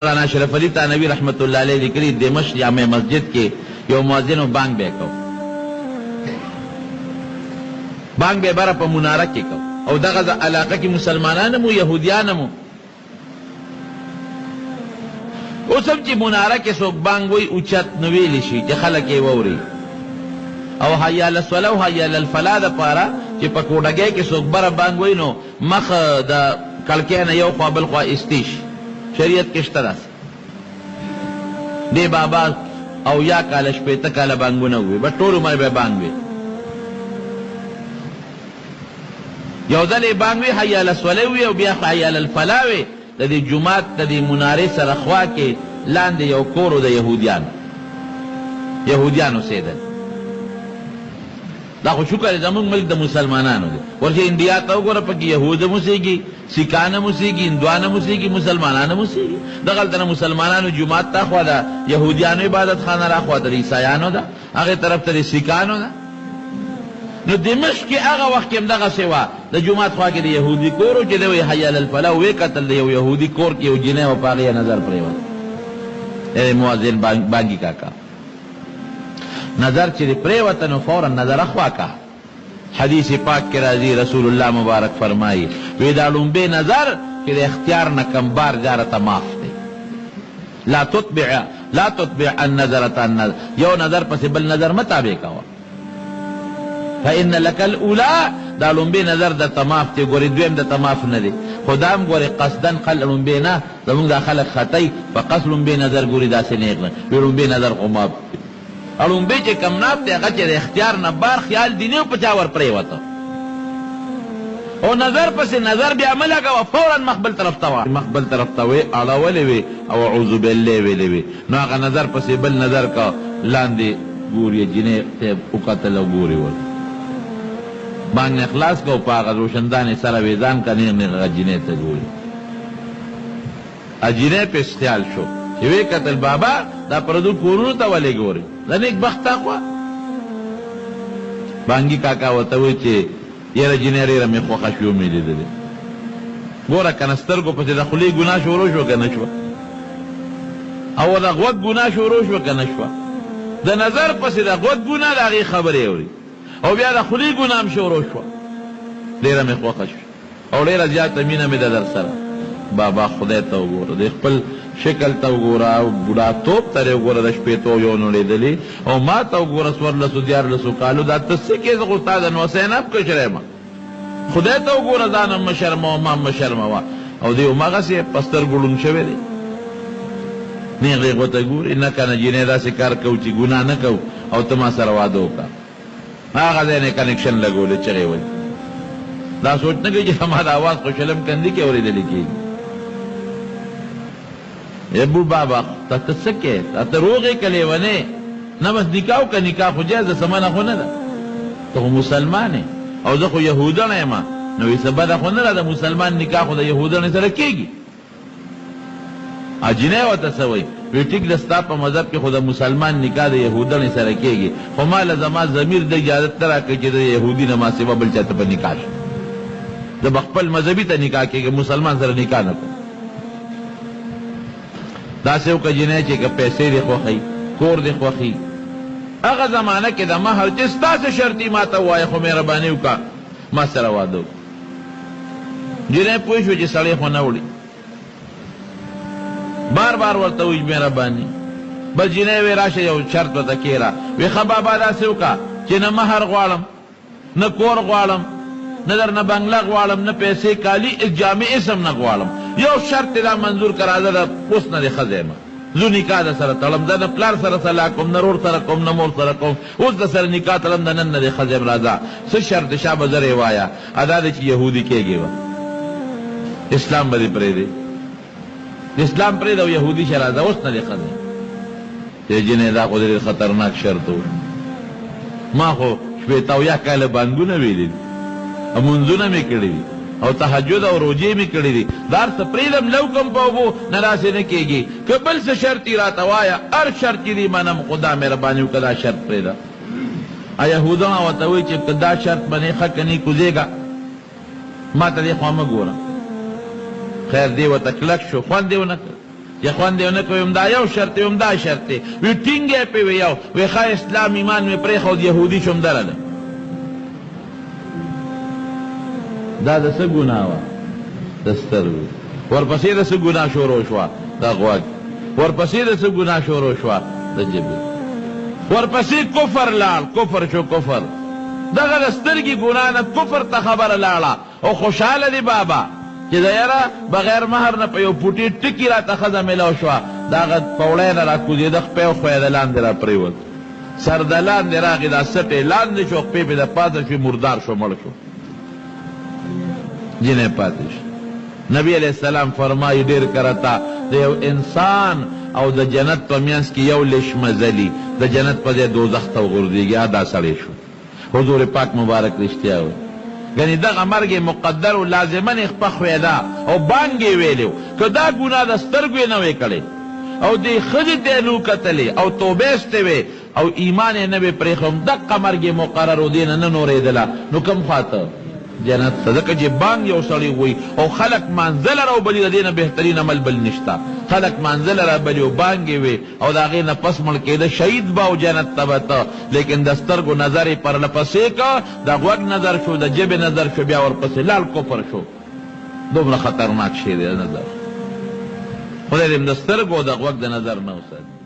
مولانا اشرف علی تھانوی رحمت اللہ علیہ ذکری دمشق جامع مسجد کے یو مؤذن بانگ بے کو بانگ بے بارا پا منارہ کی کو او دغه علاقه کی مسلمانان مو یهودیان مو او سب چی منارہ کے سوک بانگ وی اوچت نویلی شی چی خلق ووری او حی علی الصلاة و حی علی الفلاح دا پارا چی پا کوڑگے کے سوک برا بانگ وی نو مخ دا کلکین یو خوا بالخوا استیش شریعت کشتر اس دے بابا او یا کالش پیتا کالا بانگو نووی بس طول عمر بے بانگوی یو دل بانگوی حی علی الصلاة او بیا حی علی الفلاح دا دی جماعت دا دی مناری سرخوا کے لاند یو کورو دا یہودیانو سیدن دا خو شکر زمون ملک دا مسلمانانو دے ورشی انڈیا تاو گورا پاکی یہود موسیقی سکان موسیقی اندوان موسیقی مسلمانان موسیقی دا غلطنا مسلمانانو جماعت تا خوا دا یہودیانو عبادت خانہ را خوا دا عیسایانو دا اگه طرف تا سکانو دا نو دمشق کی آغا وقت کم دا سوا دا جماعت خوا کے دا یہودی کورو چی دوی حی علی الفلاح وی قتل دا یہودی کور کی جنہ و پاگی نظر پریوت اے موازین بانگی کاکا نظر چلی پریوتن فورا نظر اخوا کا حدیث پاک کے راضی رسول اللہ مبارک فرمائی ویدالون بے نظر کہ اختیار نکم بار جارتا معاف دے لا تتبع النظرتا النظر یو نظر پس بل نظر مطابق ہوا فإن لك الأولى دالون بے نظر دا تماف تے گوری دویم دا تماف ندے خدام گوری قصدن قلن بے نا زمون دا خلق خطای فقصلن بے نظر گوری دا سے نیغن ویلون بے نظر قماب علوم بے چے کم ناب تے اگر چے اختیار نبار خیال دینیو پچاور پریوتا او نظر پس نظر بیا عمل اگا فوراً مقبل طرف توا مقبل طرف تاوے اڑاولی وے او عوضو باللے ویلے وے نو اگا نظر پس بل نظر کا لاندے گوری جنے تے اکتل گوری ور بانگ اخلاص کا پاگا روشندان سر ویدان کا نیغ جنے تے گوری اجنے پہ استیال شو چوے قتل بابا دا پردو کورونو تا والے گوری دا نیک بختا خوا بانگی کاکا وطاوی چے یہ جنے ری رمی خوخا شو میلی دلے گورا کنستر کو پسی دا خلی گناہ شورو شو کنشوا او دا غوت گناہ شورو شو کنشوا دا نظر پسی دا غوت گناہ دا غی خبری ہوری او بیا دا خلی گناہ شورو شوا لیر رمی خوخا شو او لیر زیاد تمینہ میں دا در سر بابا خدای تا گورا دے خپل شکل تا گورا بڑا توپ ترے گورا دا شپیتو یونو لے دلی او ما تا گورا سور لسو دیار لسو کالو دا تسی کیز غستادن وسین اب کش رہے ما خدای تا گورا دانم مشرم و مام مشرم و او دیو ما غسی پستر گلون شوے دی نیغ لیغو تا گوری نکا نجینے دا سکار کو چی گناہ نکو او تما سروادو کا آغا دینے کنکشن لگو لے چگے ولی دا سوچنا کہ جی ہمارا آواز خوشلم کندی کے اوری دلی کی ابو بابا تا تسکے تا روغی کلے ونے نمس نکاو کا نکاح خو جائز سمانا خو ندا تو مسلمان ہے او دخو یہودن ہے ما نوی سبا دا خو ندا دا مسلمان نکاح خو دا یہودن سرکے گی اجنے و تسوئی ویٹک دستا پا مذہب کے خود مسلمان نکاح دا یہودن سرکے گی خو ما لزما ضمیر دا اجازت ترا کہ دا یہودی نما سوا بل چاہتا پا نکاح شو دا بخپل مذہبی تا نکاح کے کہ مسلمان سر نکاح نکو دا سیو کا جنہیں چے کہ پیسے دے خوخی کور دے خوخی اگا زمانہ کے دا مہر جستا سے شرطی ماتا ہوا ہے خو میرا بانیو کا ما سروادو جنہیں پوشو جی سڑے خو نوڑی بار بار ورطا ہوئی میرا بانی بس جنہیں وی راشا یو شرط و تکیرا وی خبابا دا سیو کا چے نا مہر غوالم نا کور غوالم نا در نا بنگلہ غوالم نا پیسے کالی اس جامع اسم نا غوالم یو شرط دا منظور کرا دا پوس نا دے خزیمہ زو نکاح دا سر تلم دا پلار سر سلاکم نرور سرکم نمور سرکم اس دا سر نکاح تلم دا نن دے خزیم رازا سو شرط شاہ بزر وایا ادا دے چی یہودی کے گے وا اسلام بدی پرے دے اسلام پرے دا یہودی شرازا اس نا دے خزیم تے جنہیں دا قدر خطرناک شرطو ما خو شویتاو یا کال بانگو نویلی منزو نمی کردی او تحجد او روجی میں کڑی دی دار سپریدم لو کم پاوگو نراسے نکے گی کبل سے شرطی راتا وایا ار شرطی دی منم خدا میرا بانیو کدا شرط پریدا آیا یہودان آواتاوی چی کدا شرط بنے خکنی کزے گا ما تا دی خواما گورا خیر دیو تکلک شو خوان دیو نکر چې خوند یې ونه کوي هم دا یو شرط دی هم دا شرط دی وی ټینګ یې پې وی یو وی ښه اسلام ایمان مې پرېښود یهودي شوم درله دا د څه ګناه وه د سترګو ورپسې د څه ګناه شروع شوه د غوږ ورپسې د څه ګناه شروع شوه د ژبې ورپسې کفر لاړ کفر شو کفر دغه د سترګې ګناه نه کفر ته خبره لاړه او خوشحاله دی بابا چې د یاره بغیر مهر نه په یو پوټي ټکي راته ښځه میلاو شوه د هغه پوړی نه راکوزېده خپې او خپې د لاندې را پرېوت سر د لاندې راغی دا سټې لاندې شو خپې پې د پاسه شوې مردار شو مړ شو جنې پاتې شو نبی علیہ السلام فرمایي ډېر کرتا د یو انسان او د جنت په منځ کې یو لش مزلي د جنت په ځای دوزخ ته وغورځېږي دا سړی شو حضور پاک مبارک رښتیا وایي ګنې دغه مرګ مقدر و لازمن یې خپه خویده او بانګ یې ویلی و که دا ګناه د سترګو یې نه وی کړی او دې ښځې ته یې نه کتلې او توبه ایستې وې او ایمان یې نه وی پرېښود دقه مرګ یې مقرر و دې نه نه نورېدله نو کوم خواته جنت ته ځکه چې بانګ یو سړی وایي او خلک مانځله راوبلي د دې نه بهترین عمل بل نشته خلک مانځله رابلي او بانګ یې وې او د هغې نه پس مړ کېده شهید به او جنت ته به ته لیکن د سترګو نظر یې پرله پسې که د غوږ نظر شو د ژبې نظر شو بیا ورپسې لال کفر شو دومره خطرناک شی دی نظر خدای دې د سترګو او د غوږ د نظر نه وساتي